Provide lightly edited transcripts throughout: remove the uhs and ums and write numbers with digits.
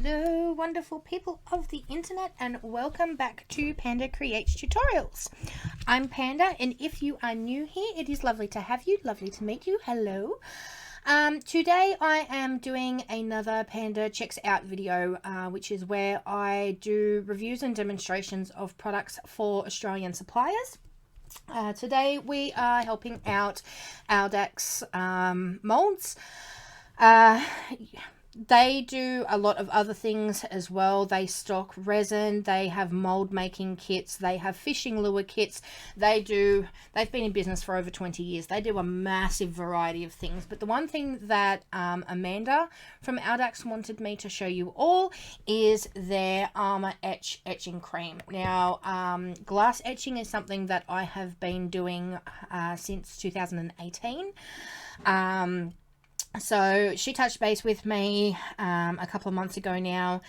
Hello wonderful people of the internet, and welcome back to Panda Creates Tutorials. I'm Panda, and if you are new here, it is lovely to have you, lovely to meet you. Hello. Today I am doing another Panda Checks Out video, which is where I do reviews and demonstrations of products for Australian suppliers. Today we are helping out Aldax Moulds. They do a lot of other things as well. They stock resin, they have mold making kits, they have fishing lure kits. They've been in business for over 20 years. They do a massive variety of things. But the one thing that Amanda from Aldax wanted me to show you all is their Armour Etch etching cream. Now, glass etching is something that I have been doing since 2018. So she touched base with me a couple of months ago now,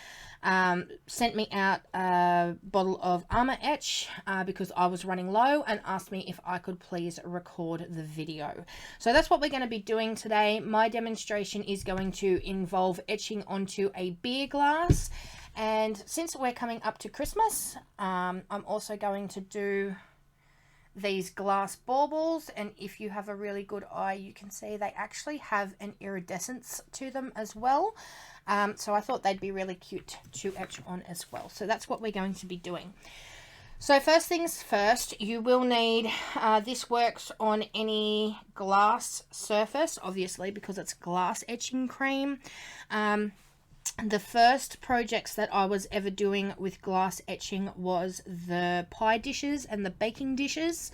sent me out a bottle of Armour Etch because I was running low, and asked me if I could please record the video. So that's what we're going to be doing today. My demonstration is going to involve etching onto a beer glass, and since we're coming up to Christmas, I'm also going to do these glass baubles, and if you have a really good eye you can see they actually have an iridescence to them as well, so I thought they'd be really cute to etch on as well. So that's what we're going to be doing. So first things first, you will need this works on any glass surface, obviously, because it's glass etching cream. The first projects that I was ever doing with glass etching was the pie dishes and the baking dishes.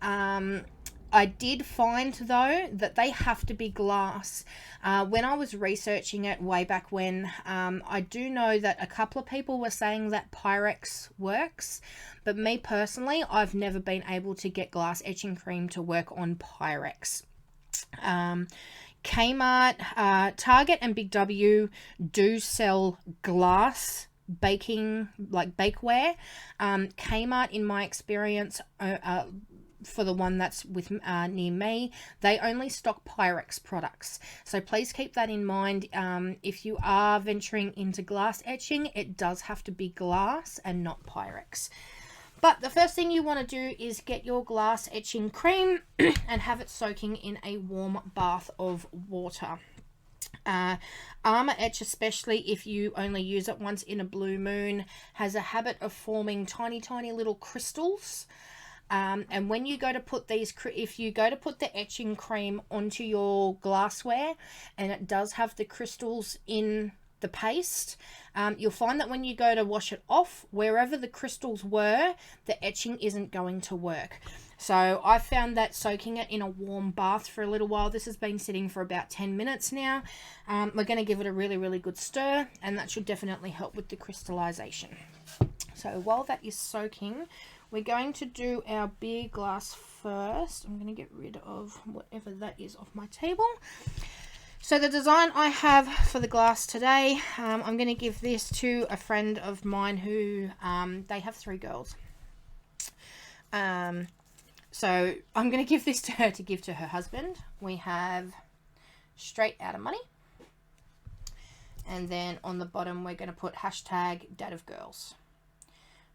I did find, though, that they have to be glass. When I was researching it way back when, I do know that a couple of people were saying that Pyrex works, but me personally, I've never been able to get glass etching cream to work on Pyrex. Kmart, Target and Big W do sell glass baking, like bakeware. Kmart, in my experience, for the one that's with near me, they only stock Pyrex products. So please keep that in mind. If you are venturing into glass etching, it does have to be glass and not Pyrex. But the first thing you want to do is get your glass etching cream and have it soaking in a warm bath of water. Armour Etch, especially if you only use it once in a blue moon, has a habit of forming tiny little crystals. And when you go to put if you go to put the etching cream onto your glassware and it does have the crystals in the paste, you'll find that when you go to wash it off, wherever the crystals were, the etching isn't going to work. So I found that soaking it in a warm bath for a little while, this has been sitting for about 10 minutes now, we're going to give it a really good stir, and that should definitely help with the crystallization. So while that is soaking, we're going to do our beer glass first. I'm going to get rid of whatever that is off my table. So the design I have for the glass today, I'm going to give this to a friend of mine who, they have 3 girls. So I'm going to give this to her to give to her husband. We have Straight Outta Money. And then on the bottom, we're going to put #DadOfGirls.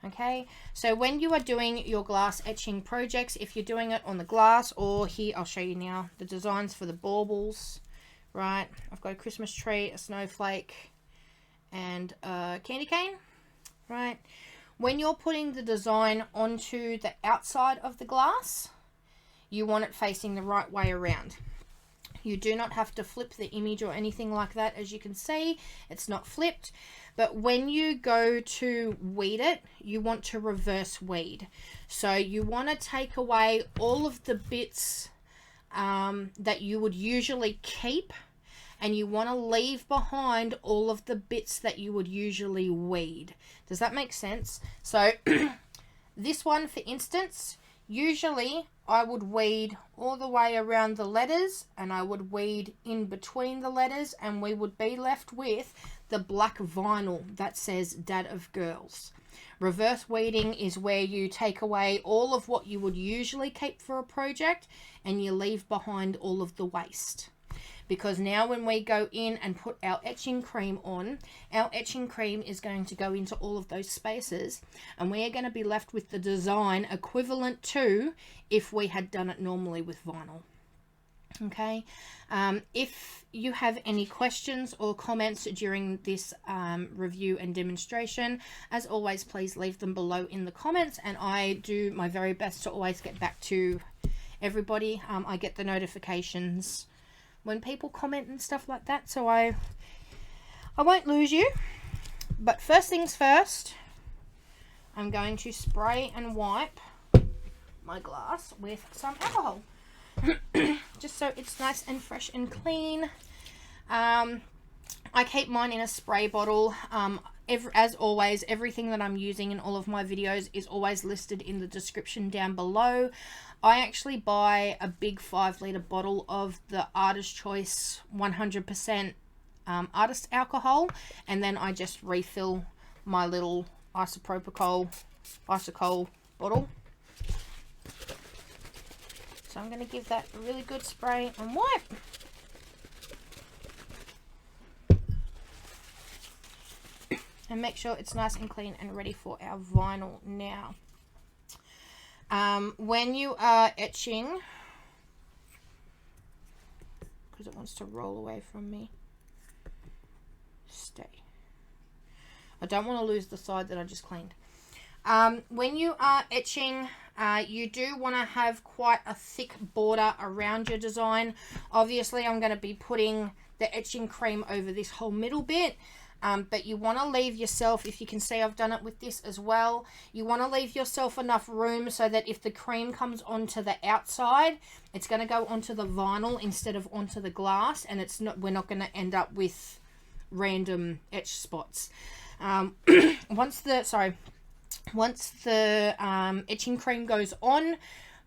Okay, so when you are doing your glass etching projects, if you're doing it on the glass, or here, I'll show you now, the designs for the baubles. Right, I've got a Christmas tree, a snowflake, and a candy cane. Right, when you're putting the design onto the outside of the glass, you want it facing the right way around. You do not have to flip the image or anything like that. As you can see, it's not flipped. But when you go to weed it, you want to reverse weed. So you want to take away all of the bits that you would usually keep, and you want to leave behind all of the bits that you would usually weed. Does that make sense? So this one, for instance, usually I would weed all the way around the letters, and I would weed in between the letters, and we would be left with the black vinyl that says Dad of Girls. Reverse weeding is where you take away all of what you would usually keep for a project and you leave behind all of the waste. because now when we go in and put our etching cream on, our etching cream is going to go into all of those spaces, and we are going to be left with the design equivalent to if we had done it normally with vinyl. Okay, if you have any questions or comments during this review and demonstration, as always, please leave them below in the comments, and I do my very best to always get back to everybody. I get the notifications when people comment and stuff like that, so I won't lose you. But first things first, I'm going to spray and wipe my glass with some alcohol. Just so it's nice and fresh and clean. I keep mine in a spray bottle. As always, everything that I'm using in all of my videos is always listed in the description down below. I actually buy a big 5-litre bottle of the Artist Choice 100% artist alcohol, and then I just refill my little isopropyl bottle. So I'm going to give that a really good spray and wipe. And make sure it's nice and clean and ready for our vinyl now. When you are etching, because it wants to roll away from me, stay. I don't want to lose the side that I just cleaned. When you are etching, you do want to have quite a thick border around your design. Obviously, I'm going to be putting the etching cream over this whole middle bit, but you want to leave yourself, if you can see I've done it with this as well, you want to leave yourself enough room so that if the cream comes onto the outside, it's going to go onto the vinyl instead of onto the glass, and it's not, we're not going to end up with random etch spots. Once the etching cream goes on,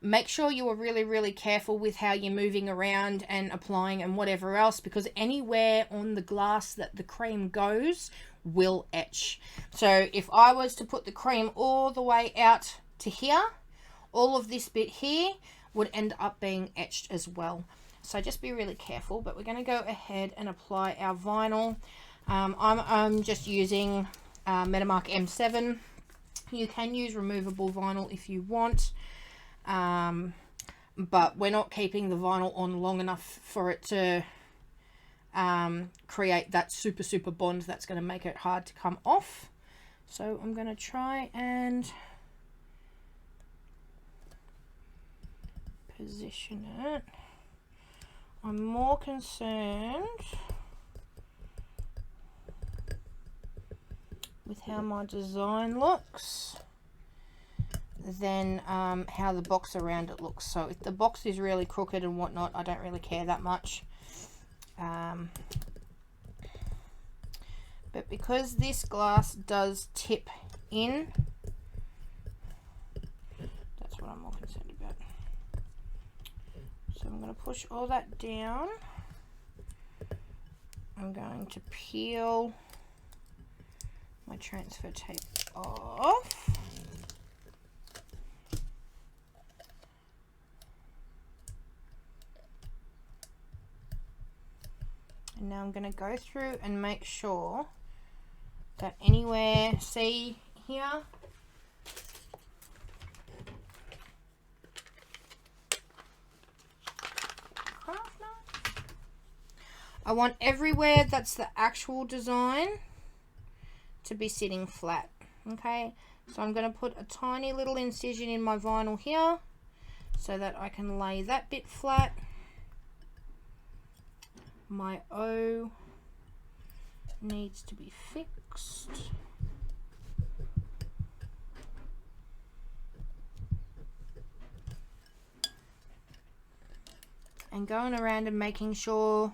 make sure you are really careful with how you're moving around and applying and whatever else, because anywhere on the glass that the cream goes will etch. So if I was to put the cream all the way out to here, all of this bit here would end up being etched as well. So just be really careful, but we're going to go ahead and apply our vinyl. I'm just using Metamark M7. You can use removable vinyl if you want, but we're not keeping the vinyl on long enough for it to create that super bond that's going to make it hard to come off. So I'm going to try and position it. I'm more concerned with how my design looks than how the box around it looks. So if the box is really crooked and whatnot, I don't really care that much. But because this glass does tip in, that's what I'm more concerned about. So I'm going to push all that down. I'm going to peel my transfer tape off. And now I'm going to go through and make sure that anywhere, see here, I want everywhere that's the actual design to be sitting flat. Okay, so I'm going to put a tiny little incision in my vinyl here so that I can lay that bit flat. My O needs to be fixed. And going around and making sure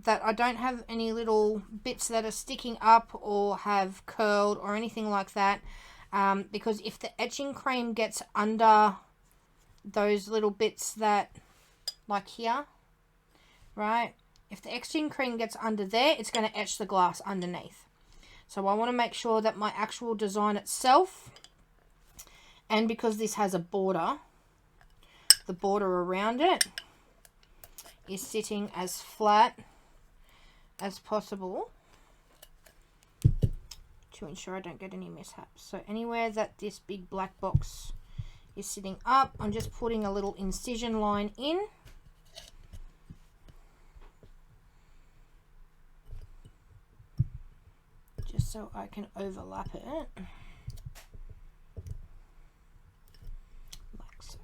that I don't have any little bits that are sticking up or have curled or anything like that, because if the etching cream gets under those little bits that, like here, right, if the etching cream gets under there, it's going to etch the glass underneath. So I want to make sure that my actual design itself, and because this has a border, the border around it is sitting as flat as possible to ensure I don't get any mishaps. So anywhere that this big black box is sitting up, I'm just putting a little incision line in. Just so I can overlap it. Like so.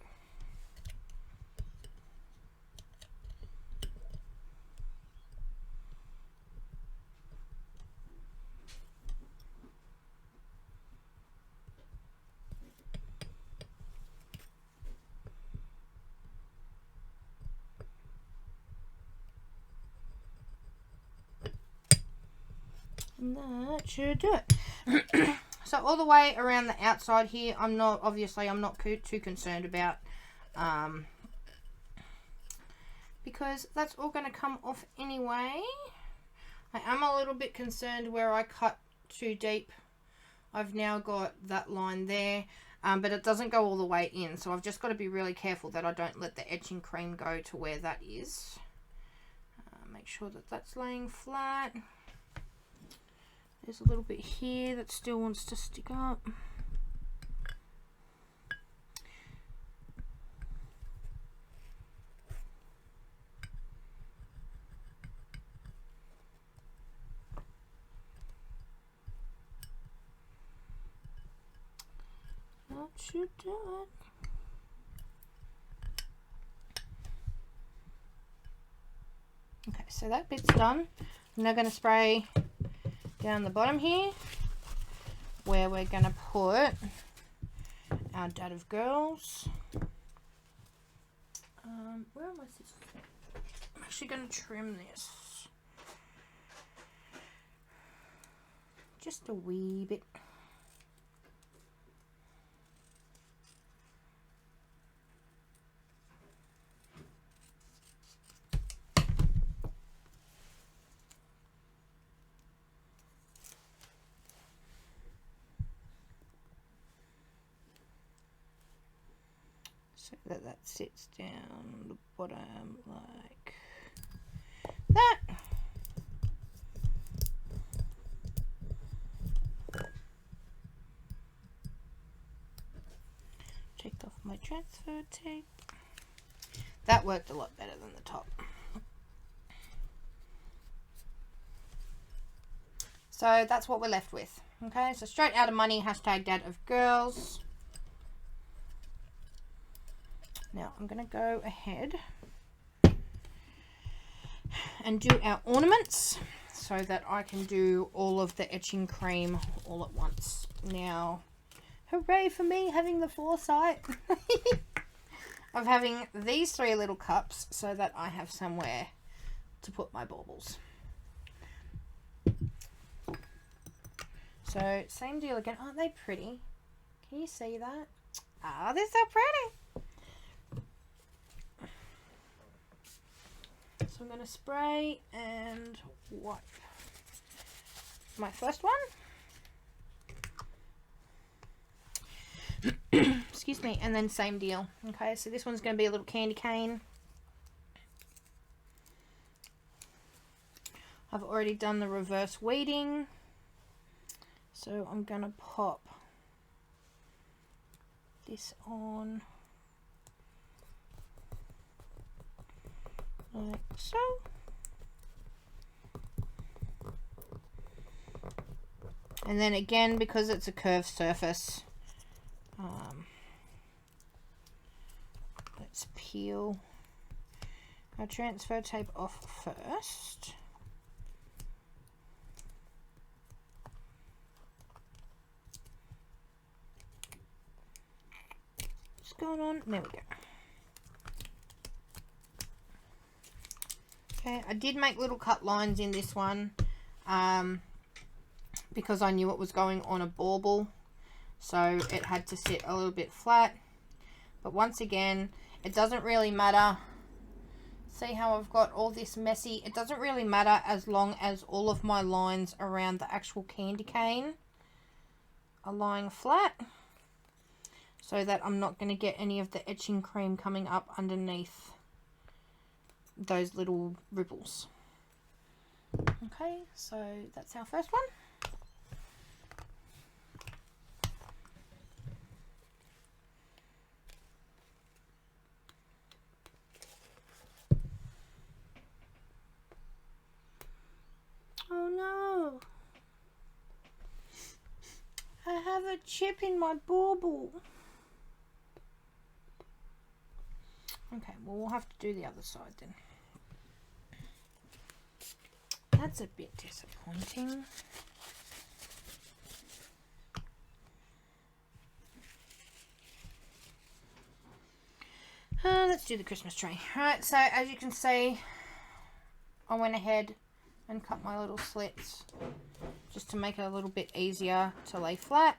And that should do it. So all the way around the outside here, I'm not too concerned about, because that's all going to come off anyway. I am a little bit concerned where I cut too deep. I've now got that line there, but it doesn't go all the way in, so I've just got to be really careful that I don't let the etching cream go to where that is. Make sure that that's laying flat. There's a little bit here that still wants to stick up. That should do it. Okay, so that bit's done. I'm now going to spray down the bottom here where we're going to put our dad of girls. Where am I? I'm actually going to trim this just a wee bit. So that sits down the bottom like that. Take off my transfer tape. That worked a lot better than the top. So that's what we're left with. Okay, so straight out of money, hashtag dad of girls. Now I'm going to go ahead and do our ornaments so that I can do all of the etching cream all at once. Now, hooray for me having the foresight of having these 3 little cups so that I have somewhere to put my baubles. So same deal again. Aren't they pretty? Can you see that? Ah, they're so pretty. So I'm going to spray and wipe my first one. Excuse me. And then same deal. Okay, so this one's going to be a little candy cane. I've already done the reverse weeding. So I'm going to pop this on like so. And then again, because it's a curved surface, let's peel our transfer tape off first. What's going on? There we go. Okay, I did make little cut lines in this one because I knew it was going on a bauble, so it had to sit a little bit flat. But once again, it doesn't really matter. See how I've got all this messy? It doesn't really matter as long as all of my lines around the actual candy cane are lying flat. so that I'm not going to get any of the etching cream coming up underneath those little ripples. Okay, so that's our first one. Oh no! I have a chip in my bauble. Okay, well we'll have to do the other side then. That's a bit disappointing. Let's do the Christmas tree. Alright, so as you can see, I went ahead and cut my little slits just to make it a little bit easier to lay flat.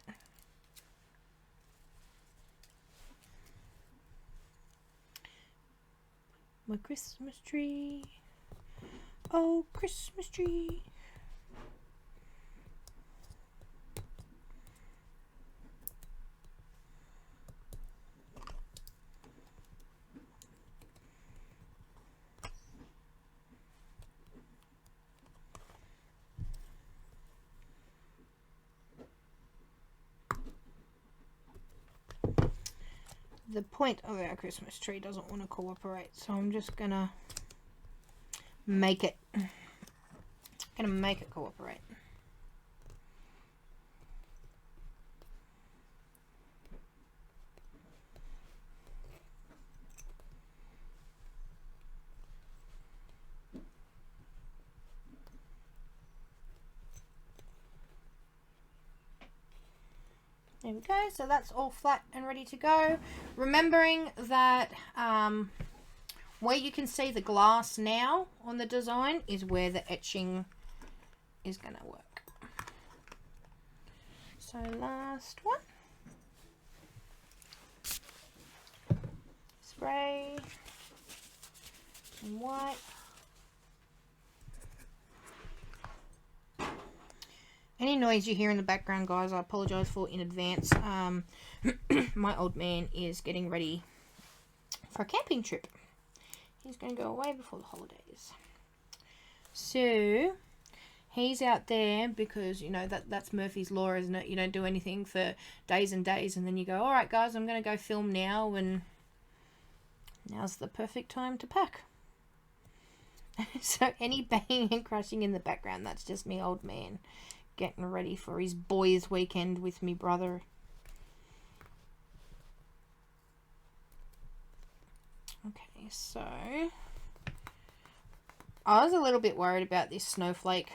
My Christmas tree. Oh, Christmas tree. The point of our Christmas tree doesn't want to cooperate, so I'm just gonna make it cooperate. There we go, so that's all flat and ready to go. Remembering that where you can see the glass now on the design is where the etching is going to work. So last one. Spray and white. Any noise you hear in the background, guys, I apologise for in advance. My old man is getting ready for a camping trip. He's going to go away before the holidays. So, he's out there because, you know, that's Murphy's Law, isn't it? You don't do anything for days and days, and then you go, alright guys, I'm going to go film now, and now's the perfect time to pack. So, any banging and crashing in the background, that's just me old man getting ready for his boys' weekend with me brother. Okay, so I was a little bit worried about this snowflake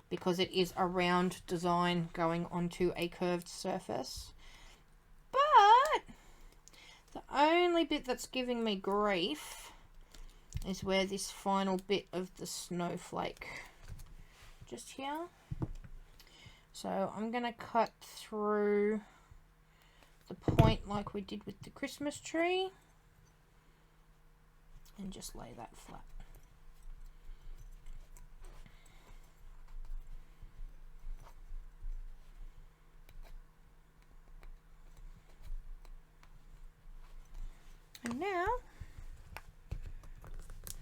because it is a round design going onto a curved surface. But the only bit that's giving me grief is where this final bit of the snowflake, just here. So I'm going to cut through the point like we did with the Christmas tree and just lay that flat. And now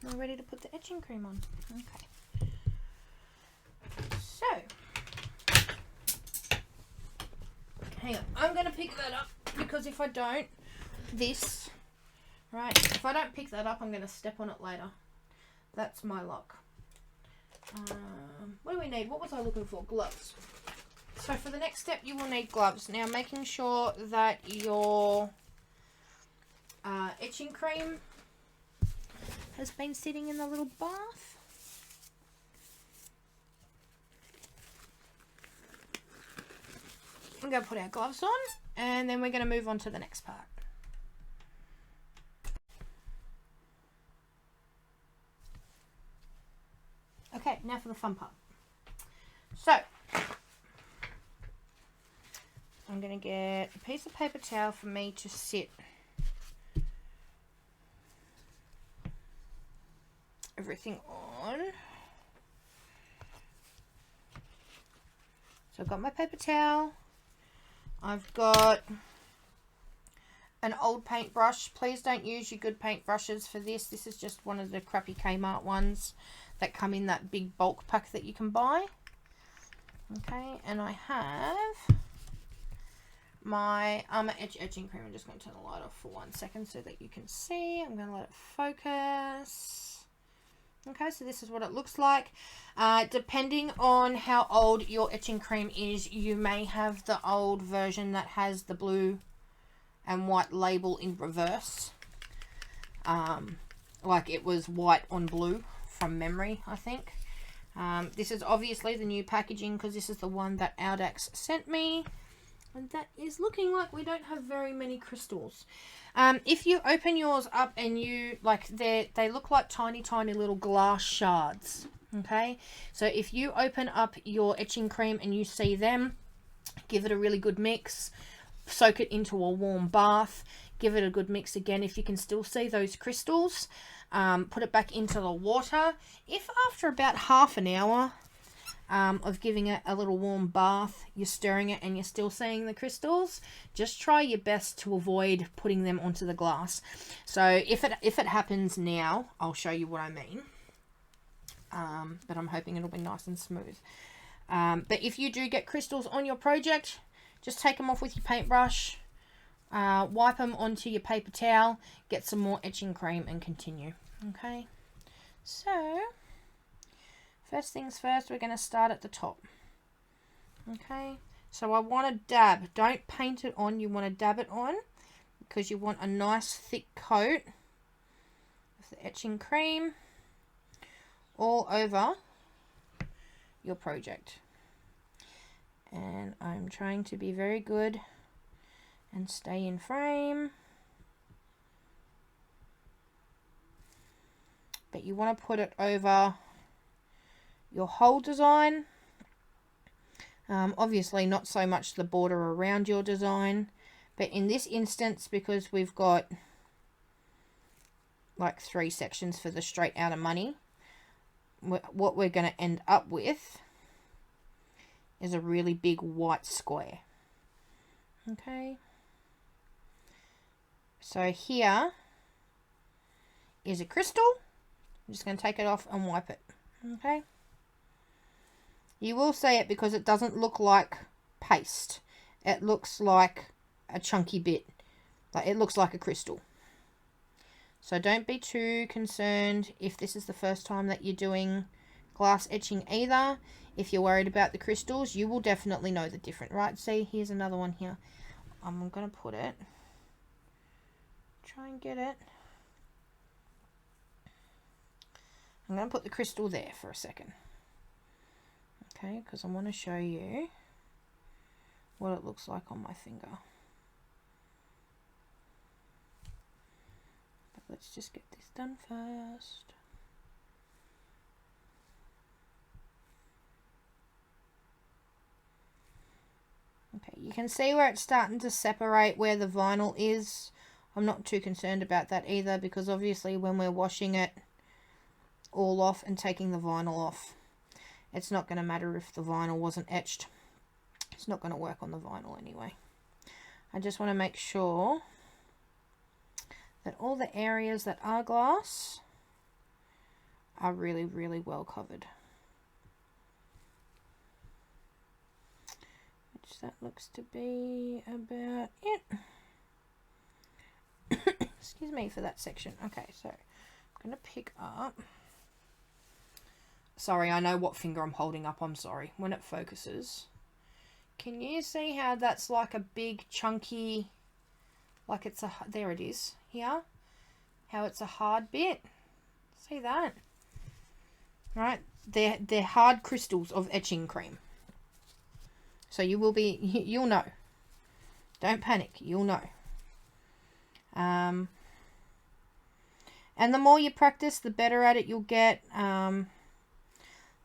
we're ready to put the etching cream on. Okay. So, hang on, I'm going to pick that up because if I don't, if I don't pick that up, I'm going to step on it later. That's my luck. What do we need? What was I looking for? Gloves. So for the next step, you will need gloves. Now, making sure that your etching cream has been sitting in the little bath. We're going to put our gloves on, and then we're going to move on to the next part. Okay, now for the fun part. So, I'm going to get a piece of paper towel for me to sit everything on. So I've got my paper towel. I've got an old paintbrush. Please don't use your good paintbrushes for this. This is just one of the crappy Kmart ones that come in that big bulk pack that you can buy. Okay, and I have my Armour Etch etching cream. I'm just going to turn the light off for 1 second so that you can see. I'm going to let it focus. Okay, so this is what it looks like. Depending on how old your etching cream is, you may have the old version that has the blue and white label in reverse. Like it was white on blue from memory, I think. This is obviously the new packaging because this is the one that Aldax sent me. And that is looking like we don't have very many crystals. If you open yours up and you, like, they look like tiny, tiny little glass shards. Okay? So if you open up your etching cream and you see them, give it a really good mix. Soak it into a warm bath. Give it a good mix again. If you can still see those crystals, put it back into the water. If after about half an hour of giving it a little warm bath, you're stirring it and you're still seeing the crystals, just try your best to avoid putting them onto the glass. So if it happens now, I'll show you what I mean. But I'm hoping it'll be nice and smooth. But if you do get crystals on your project, just take them off with your paintbrush, wipe them onto your paper towel, get some more etching cream and continue. Okay, so first things first, we're going to start at the top. Okay, so I want to dab. Don't paint it on, you want to dab it on because you want a nice thick coat of the etching cream all over your project. And I'm trying to be very good and stay in frame. But you want to put it over your whole design. Obviously not so much the border around your design, but in this instance, because we've got like 3 sections for the straight outer money, what we're going to end up with is a really big white square. Okay, so here is a crystal. I'm just going to take it off and wipe it. Okay, you will see it because it doesn't look like paste. It looks like a chunky bit, like it looks like a crystal. So don't be too concerned if this is the first time that you're doing glass etching either. If you're worried about the crystals, you will definitely know the difference, right? See, here's another one here. I'm going to put it, try and get it. I'm going to put the crystal there for a second. Okay, because I want to show you what it looks like on my finger. But let's just get this done first. Okay, you can see where it's starting to separate where the vinyl is. I'm not too concerned about that either, because obviously when we're washing it all off and taking the vinyl off, it's not going to matter if the vinyl wasn't etched. It's not going to work on the vinyl anyway. I just want to make sure that all the areas that are glass are really, really well covered. Which that looks to be about it. Excuse me for that section. Okay, so I'm going to pick up. Sorry, I know what finger I'm holding up. I'm sorry. When it focuses. Can you see how that's like a big chunky, like it's a, there it is here. How it's a hard bit. See that? Right? They're hard crystals of etching cream. So you will be, you'll know. Don't panic. You'll know. And the more you practice, the better at it you'll get.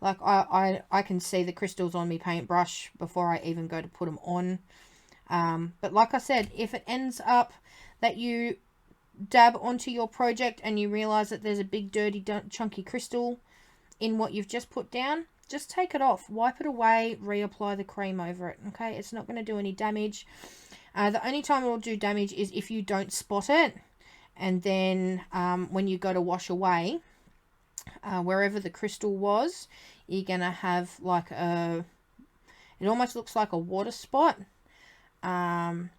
Like I can see the crystals on my paintbrush before I even go to put them on. But like I said, if it ends up that you dab onto your project and you realize that there's a big dirty chunky crystal in what you've just put down, just take it off, wipe it away, reapply the cream over it. Okay, it's not going to do any damage. The only time it will do damage is if you don't spot it, and then when you go to wash away, wherever the crystal was, you're going to have like a, it almost looks like a water spot, and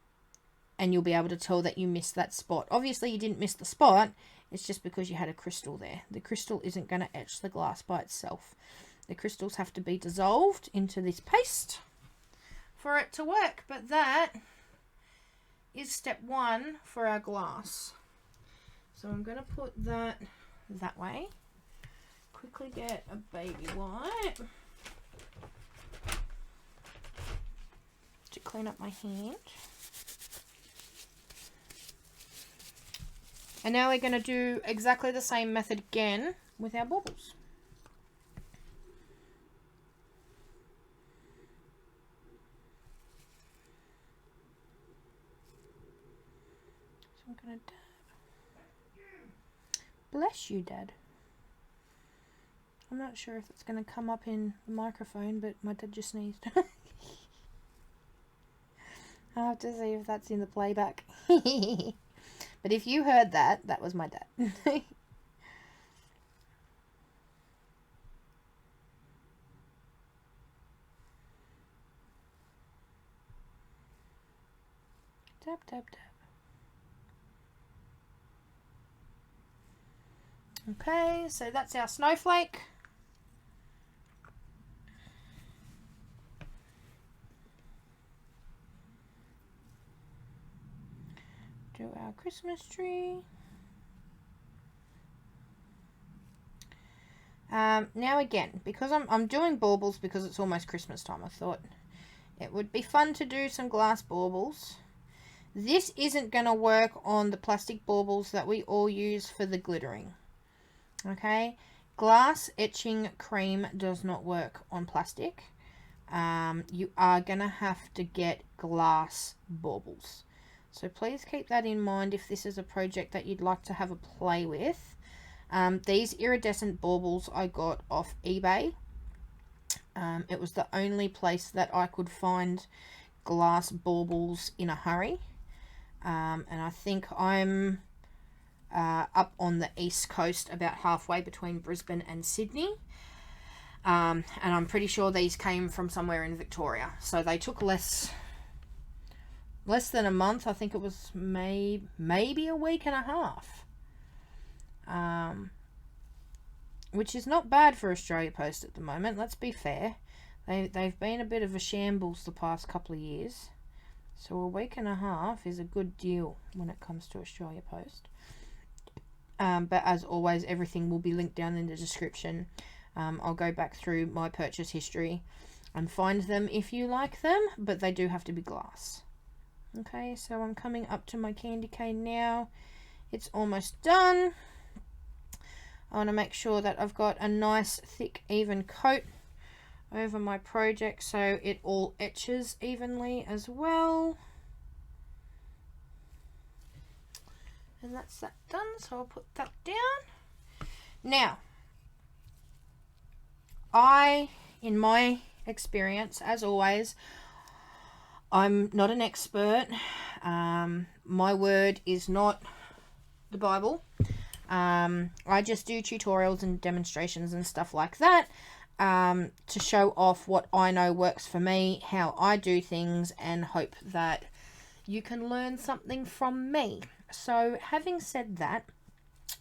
you'll be able to tell that you missed that spot. Obviously you didn't miss the spot, it's just because you had a crystal there. The crystal isn't going to etch the glass by itself. The crystals have to be dissolved into this paste for it to work, but that is step 1 for our glass. So I'm going to put that way. Quickly get a baby wipe to clean up my hand. And now we're going to do exactly the same method again with our baubles. So I'm going to dab. Bless you, Dad. I'm not sure if it's going to come up in the microphone, but my dad just sneezed. I'll have to see if that's in the playback. But if you heard that, that was my dad. Tap, tap, tap. Okay, so that's our snowflake. Do our Christmas tree. Now again, because I'm doing baubles because it's almost Christmas time, I thought it would be fun to do some glass baubles. This isn't going to work on the plastic baubles that we all use for the glittering. Okay, glass etching cream does not work on plastic. You are going to have to get glass baubles. So please keep that in mind if this is a project that you'd like to have a play with. These iridescent baubles I got off eBay. It was the only place that I could find glass baubles in a hurry. And I think I'm up on the east coast, about halfway between Brisbane and Sydney. And I'm pretty sure these came from somewhere in Victoria. So they took less than a month. I think it was maybe a week and a half. Which is not bad for Australia Post at the moment, let's be fair. They've been a bit of a shambles the past couple of years. So a week and a half is a good deal when it comes to Australia Post. But as always, everything will be linked down in the description. I'll go back through my purchase history and find them if you like them, but they do have to be glass. Okay, so I'm coming up to my candy cane now. It's almost done. I want to make sure that I've got a nice thick even coat over my project so it all etches evenly as well. And that's that done, so I'll put that down. Now, in my experience, as always, I'm not an expert. My word is not the Bible. I just do tutorials and demonstrations and stuff like that to show off what I know works for me, how I do things, and hope that you can learn something from me. So having said that,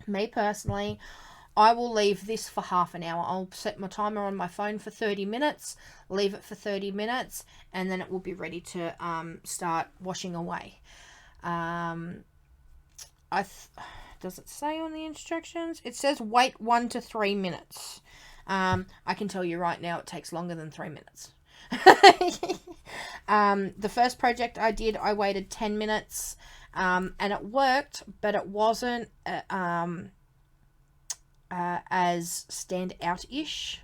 me personally, I will leave this for half an hour. I'll set my timer on my phone for 30 minutes, leave it for 30 minutes, and then it will be ready to start washing away. Does it say on the instructions? It says wait 1 to 3 minutes. I can tell you right now it takes longer than 3 minutes. The first project I did, I waited 10 minutes and it worked, but it wasn't as stand out-ish,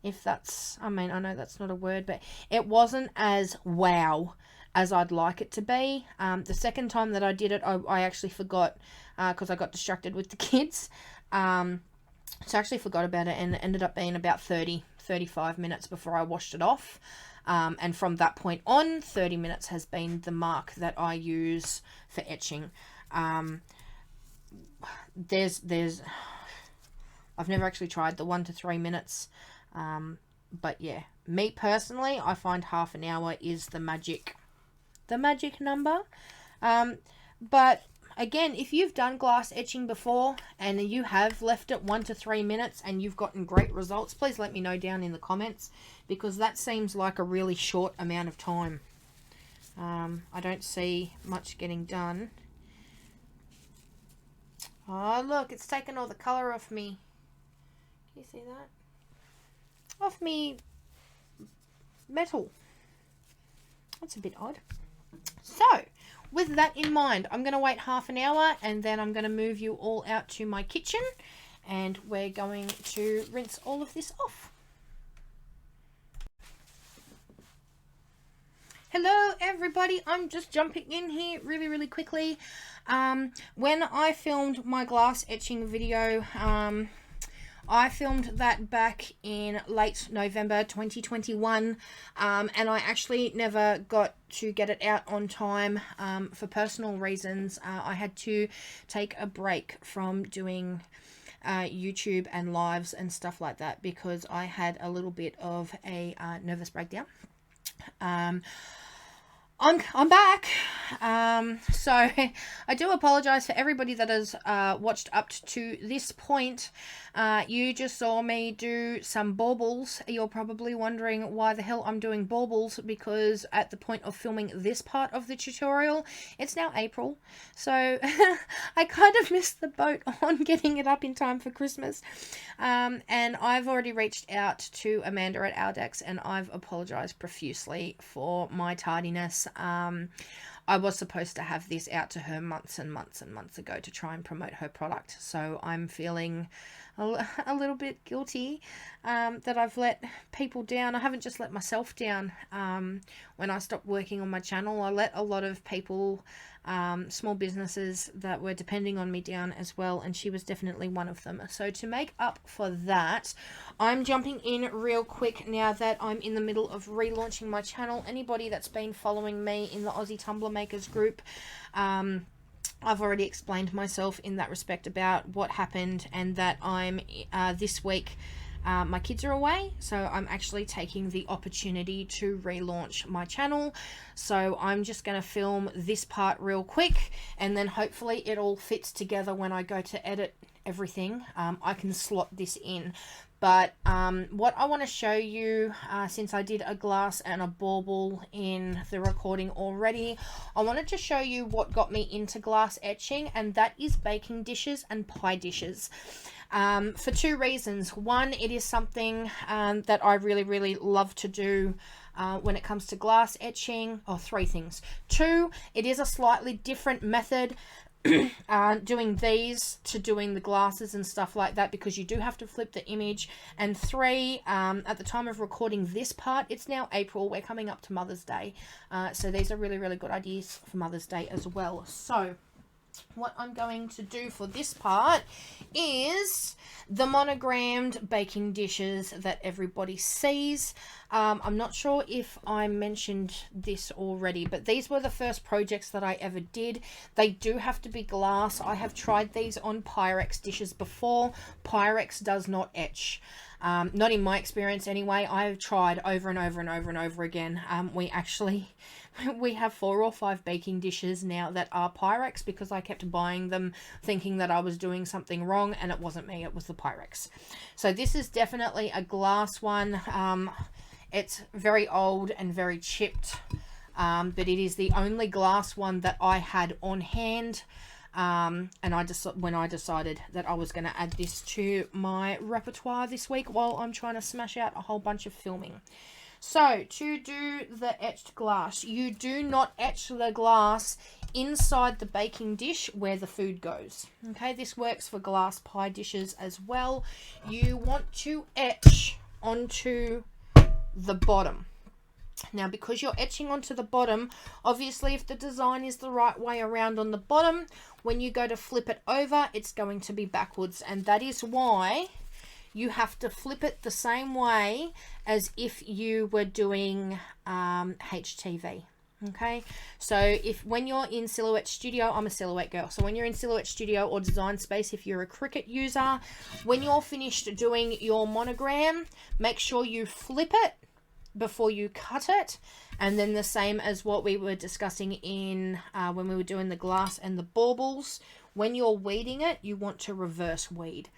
if that's, I mean, I know that's not a word, but it wasn't as wow as I'd like it to be. The second time that I did it, I actually forgot, because I got distracted with the kids, so I actually forgot about it, and it ended up being about 35 minutes before I washed it off. And from that point on, 30 minutes has been the mark that I use for etching. I've never actually tried the 1 to 3 minutes, but yeah, me personally, I find half an hour is the magic number. But again, if you've done glass etching before and you have left it 1 to 3 minutes and you've gotten great results, please let me know down in the comments, because that seems like a really short amount of time. I don't see much getting done. Oh, look, it's taken all the colour off me. Can you see that? Off me metal. That's a bit odd. So, with that in mind, I'm going to wait half an hour and then I'm going to move you all out to my kitchen and we're going to rinse all of this off. Hello everybody, I'm just jumping in here really quickly. When I filmed my glass etching video, I filmed that back in late November 2021, and I actually never got to get it out on time for personal reasons. I had to take a break from doing YouTube and lives and stuff like that because I had a little bit of a nervous breakdown. I'm back. So I do apologize for everybody that has watched up to this point. You just saw me do some baubles. You're probably wondering why the hell I'm doing baubles, because at the point of filming this part of the tutorial, it's now April. So I kind of missed the boat on getting it up in time for Christmas. And I've already reached out to Amanda at Aldax and I've apologized profusely for my tardiness. I was supposed to have this out to her months and months and months ago to try and promote her product, so I'm feeling a little bit guilty that I've let people down. I haven't just let myself down. When I stopped working on my channel, I let a lot of people, small businesses that were depending on me, down as well, and she was definitely one of them. So to make up for that, I'm jumping in real quick now that I'm in the middle of relaunching my channel. Anybody that's been following me in the Aussie Tumbler Makers group, I've already explained myself in that respect about what happened, and that I'm this week my kids are away, so I'm actually taking the opportunity to relaunch my channel. So I'm just going to film this part real quick, and then hopefully it all fits together when I go to edit everything. I can slot this in. But what I want to show you, since I did a glass and a bauble in the recording already, I wanted to show you what got me into glass etching, and that is baking dishes and pie dishes. For two reasons. One, it is something that I really love to do when it comes to glass etching. Or three things. Two, it is a slightly different method doing these to doing the glasses and stuff like that, because you do have to flip the image. And three, at the time of recording this part, it's now April, we're coming up to Mother's Day, so these are really good ideas for Mother's Day as well. So what I'm going to do for this part is the monogrammed baking dishes that everybody sees. I'm not sure if I mentioned this already, but these were the first projects that I ever did. They do have to be glass. I have tried these on Pyrex dishes before. Pyrex does not etch. Not in my experience anyway. I've tried over and over again. We have 4 or 5 baking dishes now that are Pyrex, because I kept buying them thinking that I was doing something wrong, and it wasn't me, it was the Pyrex. So this is definitely a glass one. It's very old and very chipped, but it is the only glass one that I had on hand. And when I decided that I was going to add this to my repertoire this week while I'm trying to smash out a whole bunch of filming. So to do the etched glass, you do not etch the glass inside the baking dish where the food goes. Okay, this works for glass pie dishes as well. You want to etch onto the bottom. Now, because you're etching onto the bottom, obviously if the design is the right way around on the bottom, when you go to flip it over, it's going to be backwards, and that is why you have to flip it the same way as if you were doing HTV. Okay, so if when you're in Silhouette Studio, I'm a Silhouette girl, so when you're in Silhouette Studio or Design Space, if you're a Cricut user, when you're finished doing your monogram, make sure you flip it before you cut it. And then the same as what we were discussing in when we were doing the glass and the baubles, when you're weeding it, you want to reverse weed.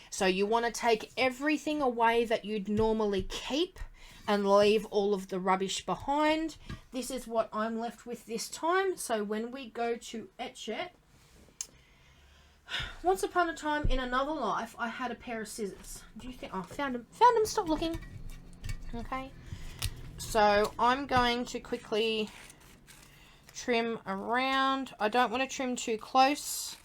So you want to take everything away that you'd normally keep and leave all of the rubbish behind. This is what I'm left with this time. So when we go to etch it, once upon a time in another life, I had a pair of scissors. Do you think? Oh, found them. Found them. Stop looking. Okay. So I'm going to quickly trim around. I don't want to trim too close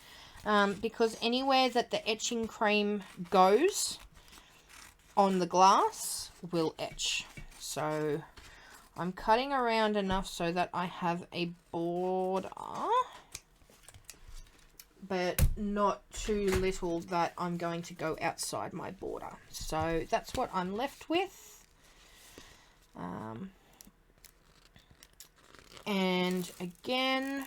because anywhere that the etching cream goes on the glass will etch. So I'm cutting around enough so that I have a border, but not too little that I'm going to go outside my border. So that's what I'm left with. And again,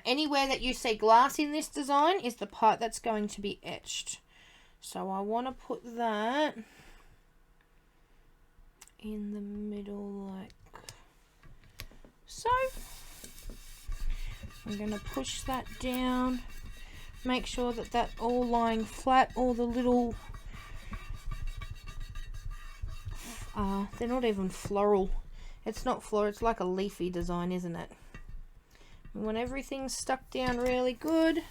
anywhere that you see glass in this design is the part that's going to be etched. So I want to put that in the middle like so. I'm going to push that down, make sure that that's all lying flat, all the little they're not even floral. It's not floral, it's like a leafy design, isn't it? And when everything's stuck down really good,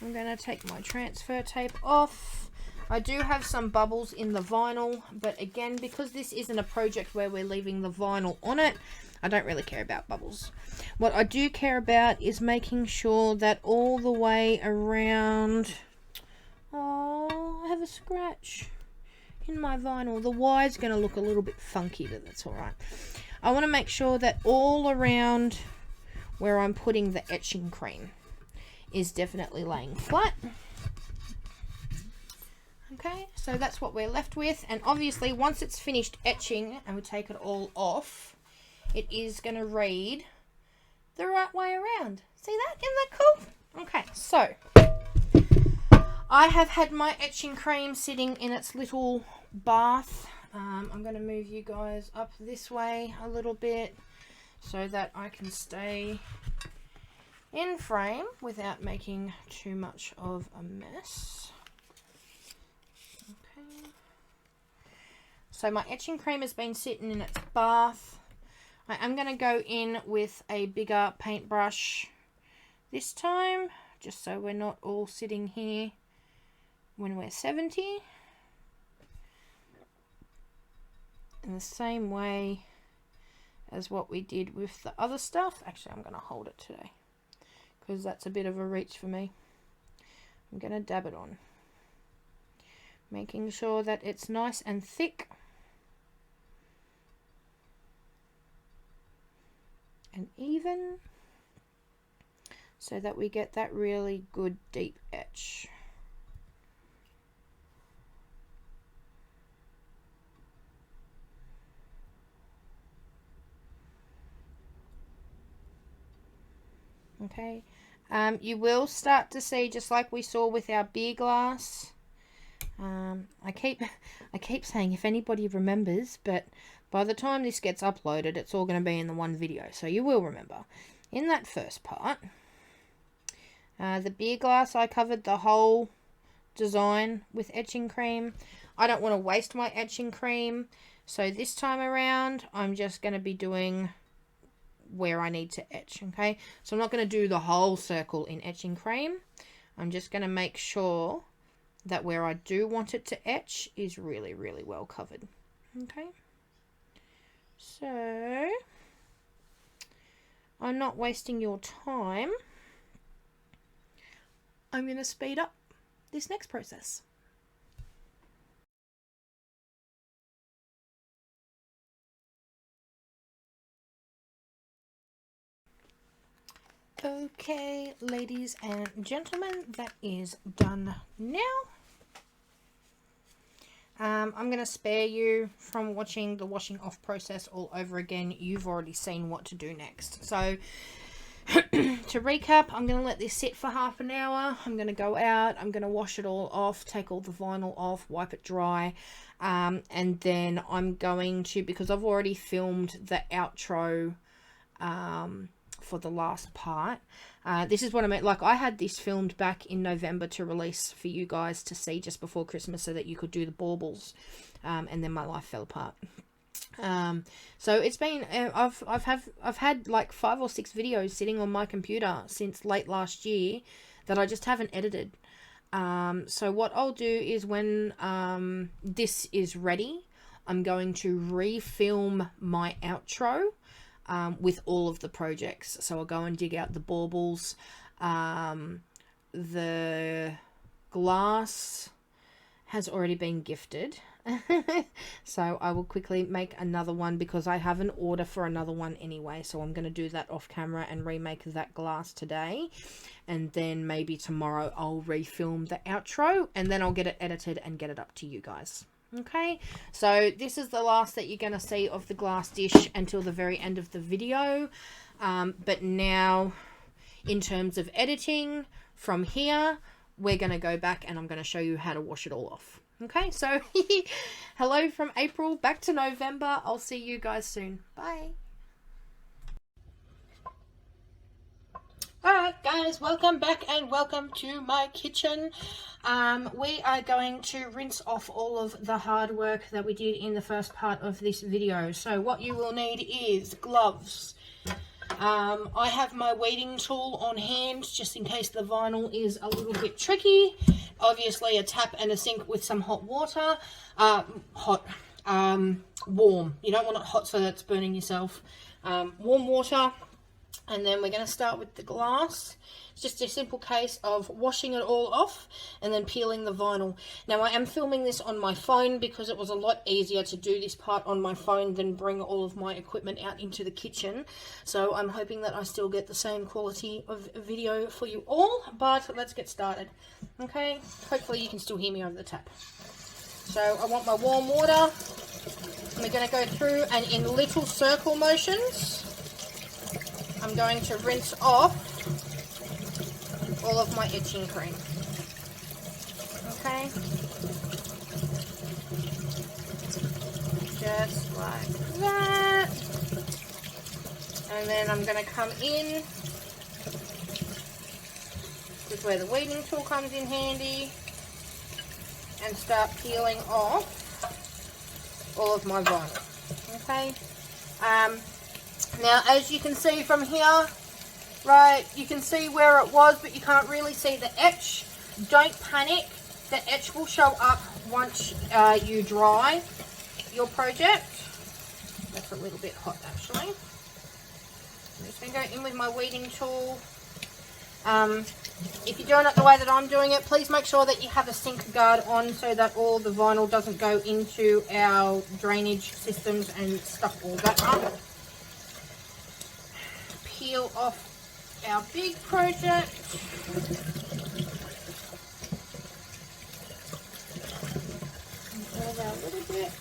I'm going to take my transfer tape off. I do have some bubbles in the vinyl, but again, because this isn't a project where we're leaving the vinyl on it, I don't really care about bubbles. What I do care about is making sure that all the way around... Oh, I have a scratch in my vinyl. The wire's going to look a little bit funky, but that's alright. I want to make sure that all around where I'm putting the etching cream is definitely laying flat. Okay, so that's what we're left with. And obviously once it's finished etching and we take it all off, it is going to read the right way around. See that? Isn't that cool? Okay, so I have had my etching cream sitting in its little bath. I'm going to move you guys up this way a little bit so that I can stay in frame without making too much of a mess. Okay. So my etching cream has been sitting in its bath. I am going to go in with a bigger paintbrush this time, just so we're not all sitting here when we're 70. In the same way as what we did with the other stuff. Actually, I'm going to hold it today because that's a bit of a reach for me. I'm going to dab it on, making sure that it's nice and thick and even so that we get that really good deep etch. Okay, you will start to see, just like we saw with our beer glass. I keep saying if anybody remembers, but by the time this gets uploaded, it's all going to be in the one video, so you will remember. In that first part, the beer glass, I covered the whole design with etching cream. I don't want to waste my etching cream, so this time around, I'm just going to be doing where I need to etch. Okay, so I'm not going to do the whole circle in etching cream. I'm just going to make sure that where I do want it to etch is really, really well covered. Okay, so I'm not wasting your time. I'm going to speed up this next process. Okay, ladies and gentlemen, that is done now. I'm going to spare you from watching the washing off process all over again. You've already seen what to do next. So, to recap, I'm going to let this sit for half an hour. I'm going to go out. I'm going to wash it all off, take all the vinyl off, wipe it dry. And then I'm going to, because I've already filmed the outro for the last part. This is what I meant. Like, I had this filmed back in November to release for you guys to see just before Christmas so that you could do the baubles. And then my life fell apart. So it's been, I've had like 5 or 6 videos sitting on my computer since late last year that I just haven't edited. So what I'll do is when, this is ready, I'm going to refilm my outro, with all of the projects. So I'll go and dig out the baubles, the glass has already been gifted. So I will quickly make another one because I have an order for another one anyway. So I'm going to do that off camera and remake that glass today. And then maybe tomorrow I'll refilm the outro and then I'll get it edited and get it up to you guys. Okay, so this is the last that you're going to see of the glass dish until the very end of the video. But now, in terms of editing, from here, we're going to go back and I'm going to show you how to wash it all off. Okay, so hello from April, back to November. I'll see you guys soon. Bye. Alright guys, welcome back and welcome to my kitchen. We are going to rinse off all of the hard work that we did in the first part of this video. So what you will need is gloves. I have my weeding tool on hand just in case the vinyl is a little bit tricky. Obviously a tap and a sink with some hot water. Warm. You don't want it hot so that's burning yourself. Warm water. And then we're going to start with the glass. It's just a simple case of washing it all off and then peeling the vinyl. Now I am filming this on my phone because it was a lot easier to do this part on my phone than bring all of my equipment out into the kitchen. So I'm hoping that I still get the same quality of video for you all, but let's get started. Okay, hopefully you can still hear me over the tap. So I want my warm water. We're going to go through and in little circle motions I'm going to rinse off all of my etching cream. Okay? Just like that. And then I'm going to come in. This is where the weeding tool comes in handy. And start peeling off all of my vinyl. Okay? Now, as you can see from here, right, you can see where it was, but you can't really see the etch. Don't panic. The etch will show up once you dry your project. That's a little bit hot, actually. I'm just going to go in with my weeding tool. If you're doing it the way that I'm doing it, please make sure that you have a sink guard on so that all the vinyl doesn't go into our drainage systems and stuff all that up. Peel off our big project. And all our little bits.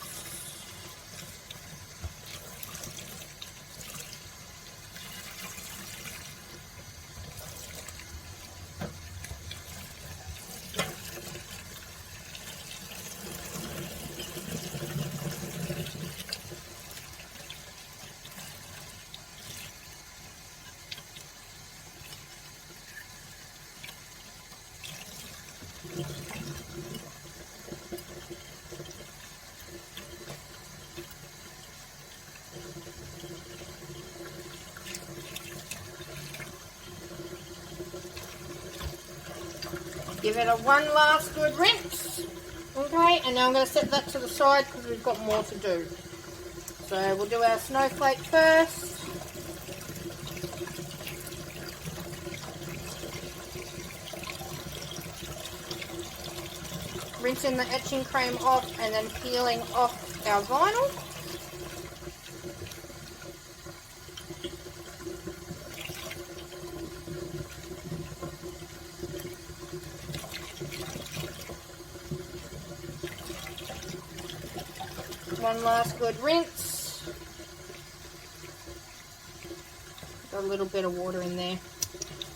Give it a one last good rinse. Okay, and now I'm going to set that to the side because we've got more to do. So we'll do our snowflake first. Rinsing the etching cream off and then peeling off our vinyl. one last good rinse. Got a little bit of water in there.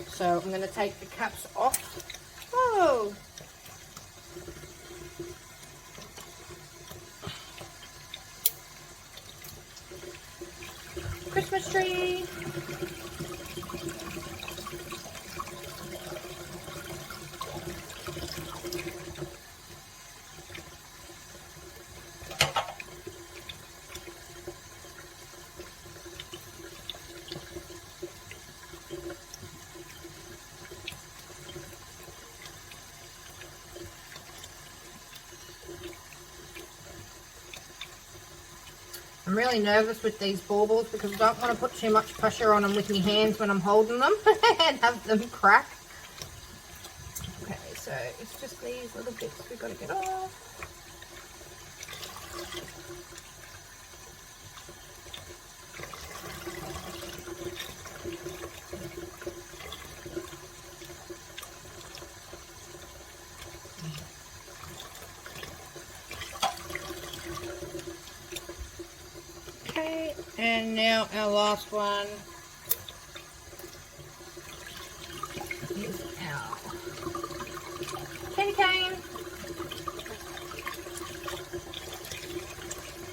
So I'm going to take the caps off. Whoa! Christmas tree. I'm really nervous with these baubles because I don't want to put too much pressure on them with my hands when I'm holding them and have them crack. Okay, so it's just these little bits we've got to get off. Okay, and now our last one is our candy cane.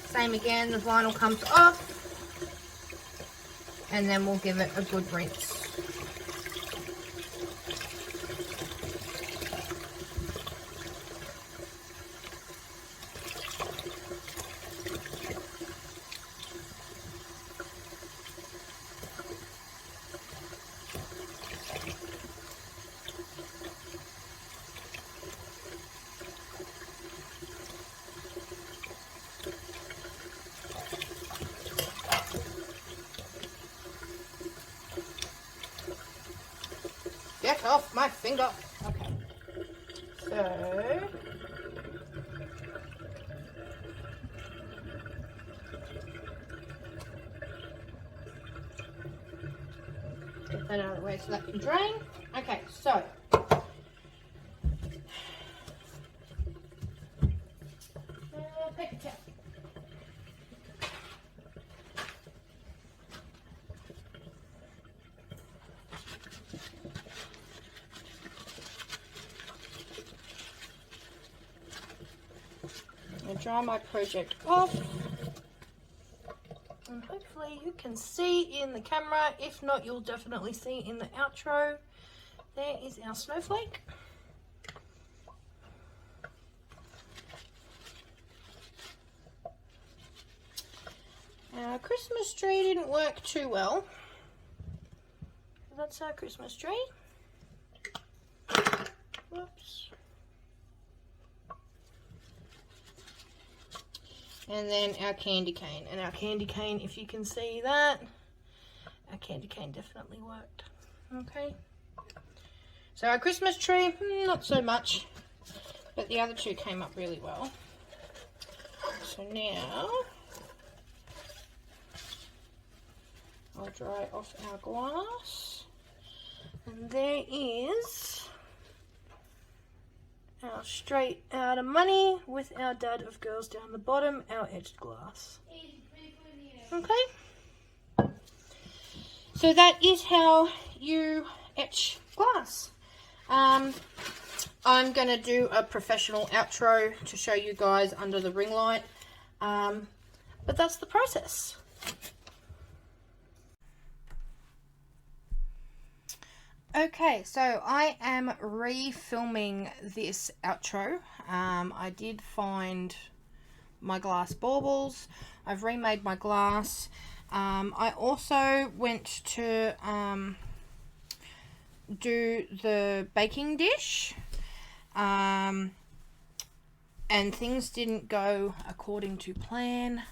Same again, the vinyl comes off, and then we'll give it a good rinse. Get off my finger. Okay. So get that out of the way so that can drain. Okay, so paper towel. Dry my project off, and hopefully you can see in the camera. If not, you'll definitely see in the outro. There is our snowflake. Our Christmas tree didn't work too well. That's our Christmas tree. Whoops. And then our candy cane. And our candy cane, if you can see that, our candy cane definitely worked. Okay. So our Christmas tree, not so much. But the other two came up really well. So now, I'll dry off our glass. And there is our straight out of money with our dad of girls down the bottom, our etched glass. Okay, so that is how you etch glass. I'm going to do a professional outro to show you guys under the ring light, but that's the process. Okay, so I am refilming this outro. I did find my glass baubles. I've remade my glass. I also went to do the baking dish, and things didn't go according to plan.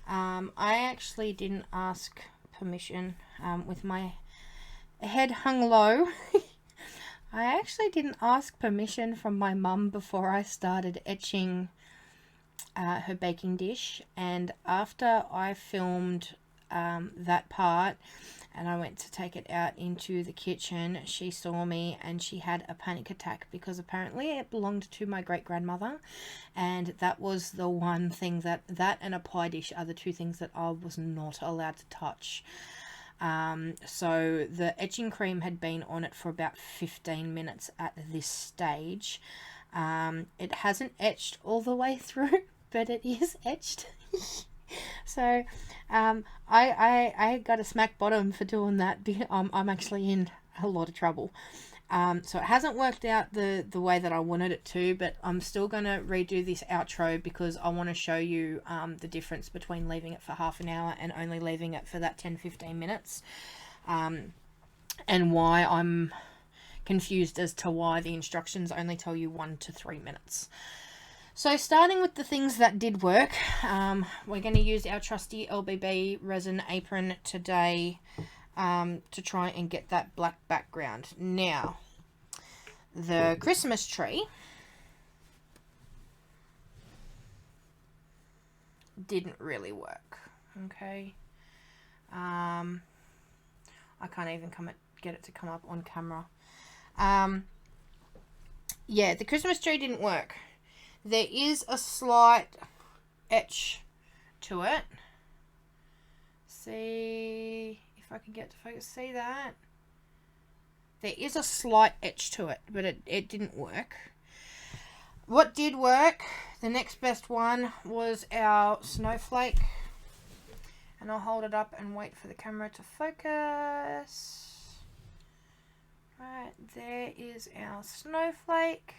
I actually didn't ask permission with my head hung low. I actually didn't ask permission from my mum before I started etching her baking dish, and after I filmed that part and I went to take it out into the kitchen. She saw me and she had a panic attack because apparently it belonged to my great-grandmother, and that was the one thing that and a pie dish are the two things that I was not allowed to touch. So the etching cream had been on it for about 15 minutes at this stage. It hasn't etched all the way through, but it is etched. So I got a smack bottom for doing that because I'm actually in a lot of trouble. So it hasn't worked out the way that I wanted it to, but I'm still going to redo this outro because I want to show you the difference between leaving it for half an hour and only leaving it for that 10-15 minutes, and why I'm confused as to why the instructions only tell you 1 to 3 minutes. So starting with the things that did work, we're going to use our trusty LBB resin apron today to try and get that black background. Now, the Christmas tree didn't really work, okay? I can't even get it to come up on camera. Yeah, the Christmas tree didn't work. There is a slight etch to it. See if I can get to focus. See that? There is a slight etch to it, but it didn't work. What did work, the next best one, was our Snowflake. And I'll hold it up and wait for the camera to focus. Right, there is our Snowflake.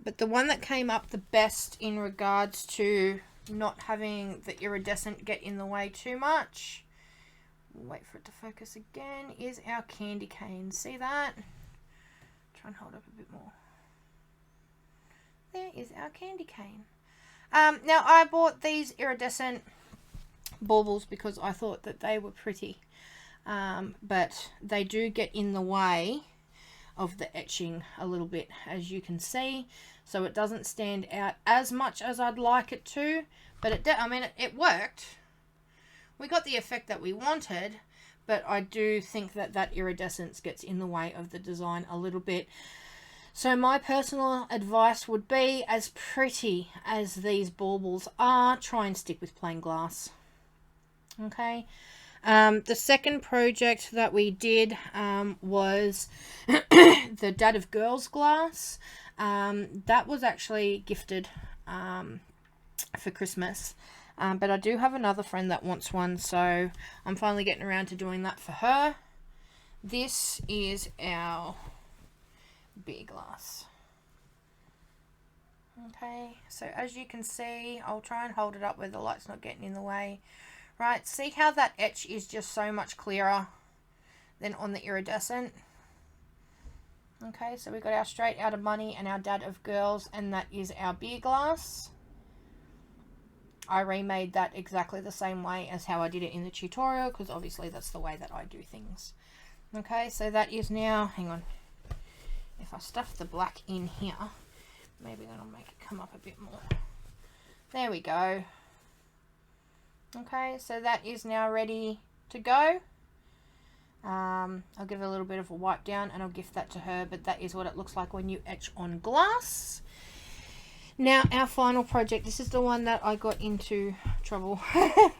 But the one that came up the best in regards to not having the iridescent get in the way too much, wait for it to focus again, is our candy cane. See that? Try and hold up a bit more. There is our candy cane. Now I bought these iridescent baubles because I thought that they were pretty, but they do get in the way of the etching a little bit, as you can see, so it doesn't stand out as much as I'd like it to, but it worked. We got the effect that we wanted, but I do think that iridescence gets in the way of the design a little bit. So my personal advice would be, as pretty as these baubles are, try and stick with plain glass. Okay. The second project that we did was the Dad of Girls glass. That was actually gifted for Christmas. But I do have another friend that wants one, so I'm finally getting around to doing that for her. This is our beer glass. Okay, so as you can see, I'll try and hold it up where the light's not getting in the way. Right, see how that etch is just so much clearer than on the iridescent? Okay, so we've got our Straight Outta Money and our Dad of Girls, and that is our beer glass. I remade that exactly the same way as how I did it in the tutorial, because obviously that's the way that I do things. Okay, so that is now, hang on, if I stuff the black in here, maybe that'll make it come up a bit more. There we go. Okay, so that is now ready to go. I'll give it a little bit of a wipe down and I'll gift that to her, but that is what it looks like when you etch on glass. Now our final project, this is the one that I got into trouble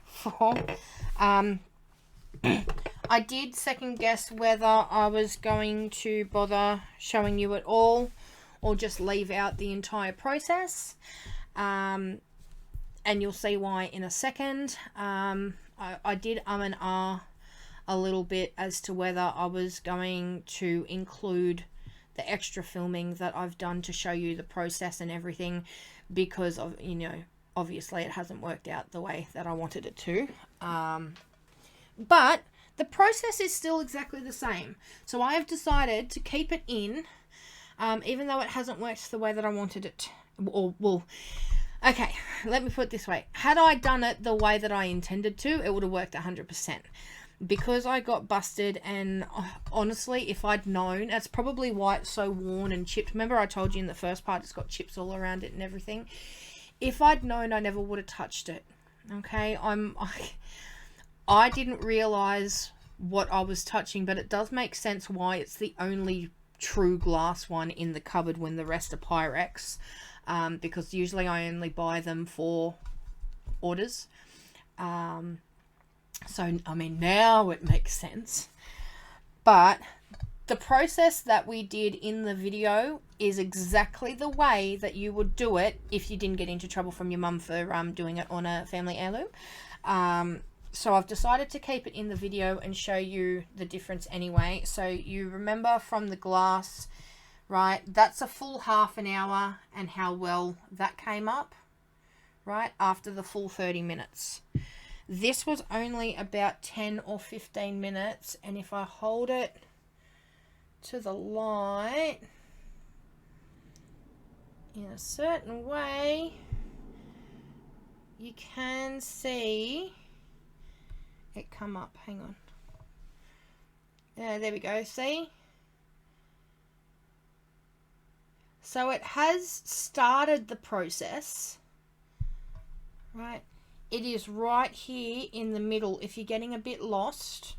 for. I did second guess whether I was going to bother showing you at all or just leave out the entire process. And you'll see why in a second. I did and ah a little bit as to whether I was going to include the extra filming that I've done to show you the process and everything, because of, you know, obviously it hasn't worked out the way that I wanted it to. But the process is still exactly the same. So I have decided to keep it in, even though it hasn't worked the way that I wanted it. Okay, let me put it this way. Had I done it the way that I intended to, it would have worked 100%. Because I got busted, and honestly, if I'd known, that's probably why it's so worn and chipped. Remember I told you in the first part it's got chips all around it and everything? If I'd known, I never would have touched it. Okay, I didn't realize what I was touching, but it does make sense why it's the only true glass one in the cupboard when the rest are Pyrex, because usually I only buy them for orders. So I mean, now it makes sense. But the process that we did in the video is exactly the way that you would do it if you didn't get into trouble from your mum for doing it on a family heirloom. So I've decided to keep it in the video and show you the difference anyway. So you remember from the glass, right? That's a full half an hour and how well that came up, right? After the full 30 minutes. This was only about 10 or 15 minutes. And if I hold it to the light in a certain way, you can see it come up. Hang on. Yeah, there we go. See? So it has started the process, right? It is right here in the middle. If you're getting a bit lost,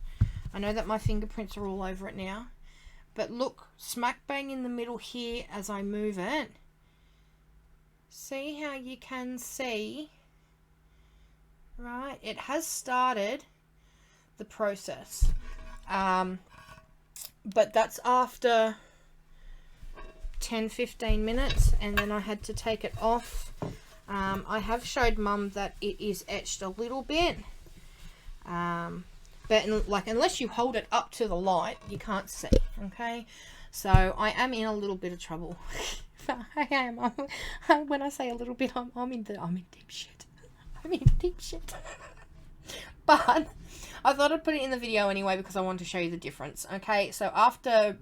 I know that my fingerprints are all over it now, but look, smack bang in the middle here as I move it. See how you can see, right? It has started the process, but that's after 10-15 minutes, and then I had to take it off. I have showed Mum that it is etched a little bit, but unless you hold it up to the light, you can't see. Okay, so I am in a little bit of trouble. I am. When I say a little bit, I'm in deep shit. I'm in deep shit. But I thought I'd put it in the video anyway because I want to show you the difference. Okay, so after,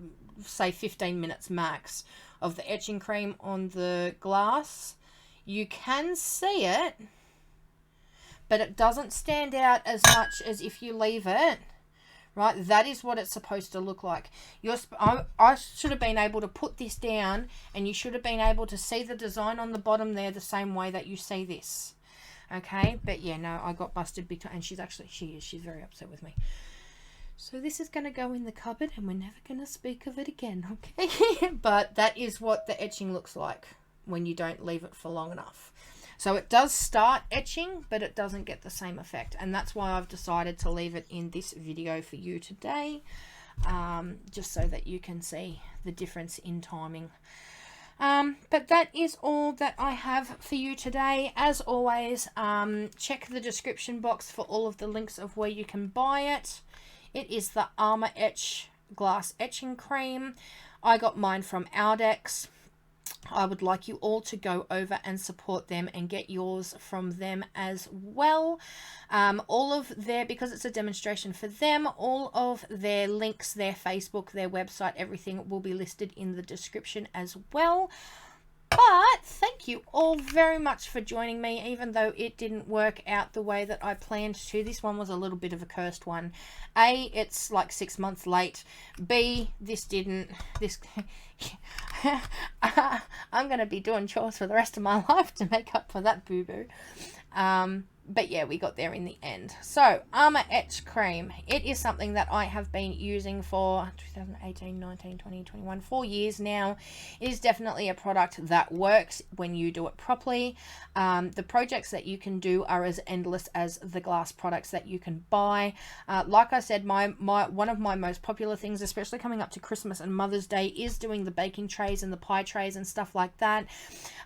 say, 15 minutes max of the etching cream on the glass, you can see it, but it doesn't stand out as much as if you leave it. Right, that is what it's supposed to look like. I should have been able to put this down, and you should have been able to see the design on the bottom there the same way that you see this. Okay, but yeah, no, I got busted big time, and she's very upset with me. So this is going to go in the cupboard, and we're never going to speak of it again, okay? But that is what the etching looks like when you don't leave it for long enough. So it does start etching, but it doesn't get the same effect, and that's why I've decided to leave it in this video for you today, just so that you can see the difference in timing. But that is all that I have for you today. As always, check the description box for all of the links of where you can buy it. It is the Armour Etch glass etching cream. I got mine from Aldax. I would like you all to go over and support them and get yours from them as well. All of their, because it's a demonstration for them, all of their links, their Facebook, their website, everything will be listed in the description as well. But thank you all very much for joining me, even though it didn't work out the way that I planned to. This one was a little bit of a cursed one. A, it's like 6 months late. B, this I'm going to be doing chores for the rest of my life to make up for that boo-boo. But yeah, we got there in the end. So, Armour Etch Cream. It is something that I have been using for 2018, 19, 20, 21, 4 years now. It is definitely a product that works when you do it properly. The projects that you can do are as endless as the glass products that you can buy. Like I said, one of my most popular things, especially coming up to Christmas and Mother's Day, is doing the baking trays and the pie trays and stuff like that.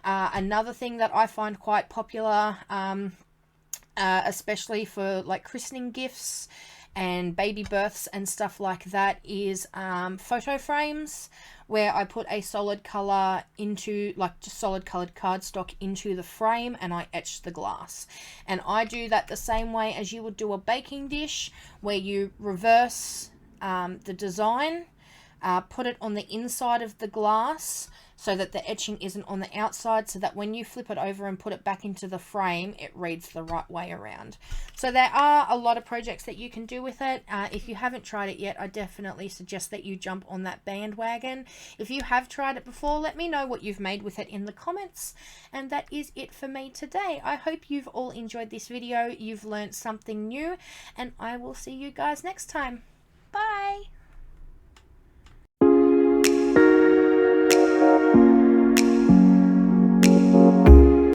Another thing that I find quite popular, especially for like christening gifts and baby births and stuff like that, is photo frames, where I put a solid color into, like, just solid colored cardstock into the frame, and I etch the glass. And I do that the same way as you would do a baking dish, where you reverse the design, put it on the inside of the glass so that the etching isn't on the outside, so that when you flip it over and put it back into the frame, it reads the right way around. So there are a lot of projects that you can do with it. If you haven't tried it yet, I definitely suggest that you jump on that bandwagon. If you have tried it before, let me know what you've made with it in the comments. And that is it for me today. I hope you've all enjoyed this video, you've learned something new, and I will see you guys next time. Bye!